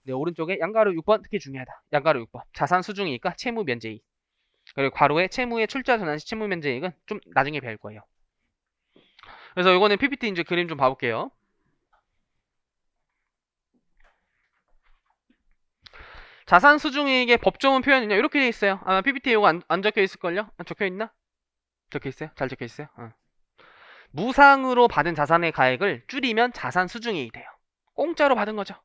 네, 오른쪽에 양가로 6번 특히 중요하다. 양가로 6번. 자산 수중이니까 채무 면제이익. 그리고 괄호에 채무의 출자 전환 시 채무 면제이익은 좀 나중에 배울 거예요. 그래서 이거는 PPT 이제 그림 좀 봐볼게요. 자산 수중이익의 법조문 표현은요. 이렇게 돼 있어요. 아마 PPT 이거 안 적혀 있을걸요? 적혀 있나? 적혀 있어요? 잘 적혀 있어요? 무상으로 받은 자산의 가액을 줄이면 자산 수중이익이 돼요. 공짜로 받은 거죠.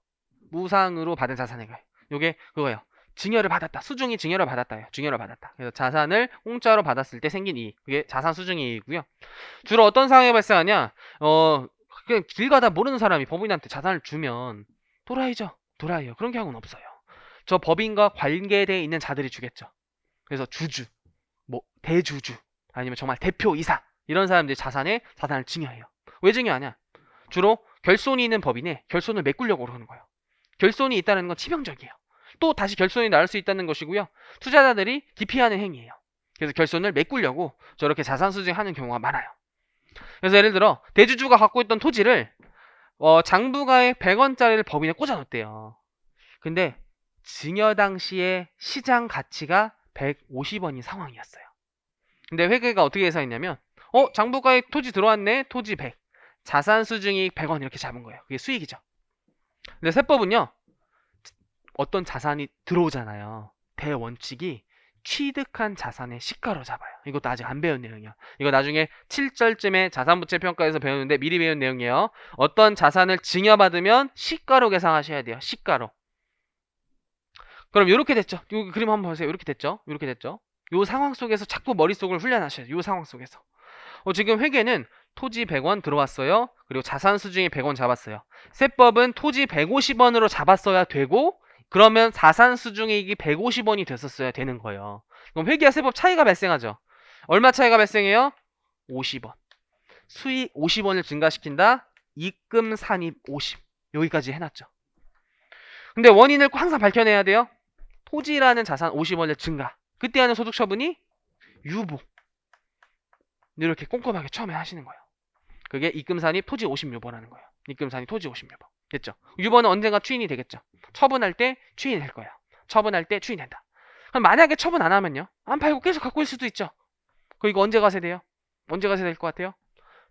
무상으로 받은 자산의 가액. 요게 그거예요. 증여를 받았다. 수중이 증여를 받았다요. 증여를 받았다. 그래서 자산을 공짜로 받았을 때 생긴 이익. 그게 자산 수중이익이고요. 주로 어떤 상황에 발생하냐? 그냥 길 가다 모르는 사람이 법인한테 자산을 주면 도라이죠. 도라이요. 그런 경우는 없어요. 저 법인과 관계되어 있는 자들이 주겠죠. 그래서 주주, 뭐 대주주, 아니면 정말 대표이사 이런 사람들이 자산을 증여해요. 왜 증여하냐? 주로 결손이 있는 법인에 결손을 메꾸려고 그러는 거예요. 결손이 있다는 건 치명적이에요. 또 다시 결손이 나올 수 있다는 것이고요. 투자자들이 기피하는 행위예요. 그래서 결손을 메꾸려고 저렇게 자산 수증하는 경우가 많아요. 그래서 예를 들어 대주주가 갖고 있던 토지를 장부가에 100원짜리를 법인에 꽂아놓대요. 근데 증여 당시에 시장 가치가 150원인 상황이었어요. 근데 회계가 어떻게 계산했냐면 장부가에 토지 들어왔네. 토지 100. 자산 수증이 100원 이렇게 잡은 거예요. 그게 수익이죠. 근데 세법은요. 어떤 자산이 들어오잖아요. 대원칙이 취득한 자산의 시가로 잡아요. 이것도 아직 안 배운 내용이야. 이거 나중에 7절쯤에 자산부채 평가에서 배우는데 미리 배운 내용이에요. 어떤 자산을 증여받으면 시가로 계산하셔야 돼요. 시가로. 그럼 이렇게 됐죠. 이 그림 한번 보세요. 이렇게 됐죠. 이렇게 됐죠. 이 상황 속에서 자꾸 머릿속을 훈련하셔야 돼요. 이 상황 속에서. 지금 회계는 토지 100원 들어왔어요. 그리고 자산 수중이 100원 잡았어요. 세법은 토지 150원으로 잡았어야 되고 그러면 자산 수중이익이 150원이 됐었어야 되는 거예요. 그럼 회계와 세법 차이가 발생하죠. 얼마 차이가 발생해요? 50원. 수익 50원을 증가시킨다. 입금 산입 50. 여기까지 해놨죠. 근데 원인을 항상 밝혀내야 돼요. 토지라는 자산 50원을 증가. 그때 하는 소득 처분이 유보. 이렇게 꼼꼼하게 처음에 하시는 거예요. 그게 입금산입 토지 50유보라는 거예요. 입금산입 토지 50유보. 됐죠? 유보는 언젠가 추인이 되겠죠. 처분할 때 추인이 될 거예요. 처분할 때 추인이 된다. 그럼 만약에 처분 안 하면요? 안 팔고 계속 갖고 있을 수도 있죠. 그럼 이거 언제 과세돼요? 언제 과세될 것 같아요?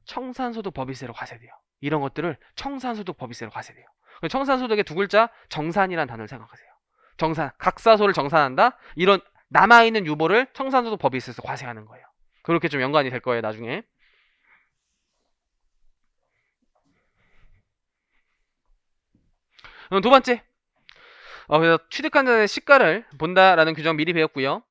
청산소득 법인세로 과세돼요. 이런 것들을 청산소득 법인세로 과세돼요. 청산소득의 두 글자 정산이라는 단어를 생각하세요. 정산, 각사소를 정산한다? 이런 남아있는 유보를 청산소득 법인세에서 과세하는 거예요. 그렇게 좀 연관이 될 거예요, 나중에. 두 번째. 그래서 취득한 자의 시가를 본다라는 규정 미리 배웠고요.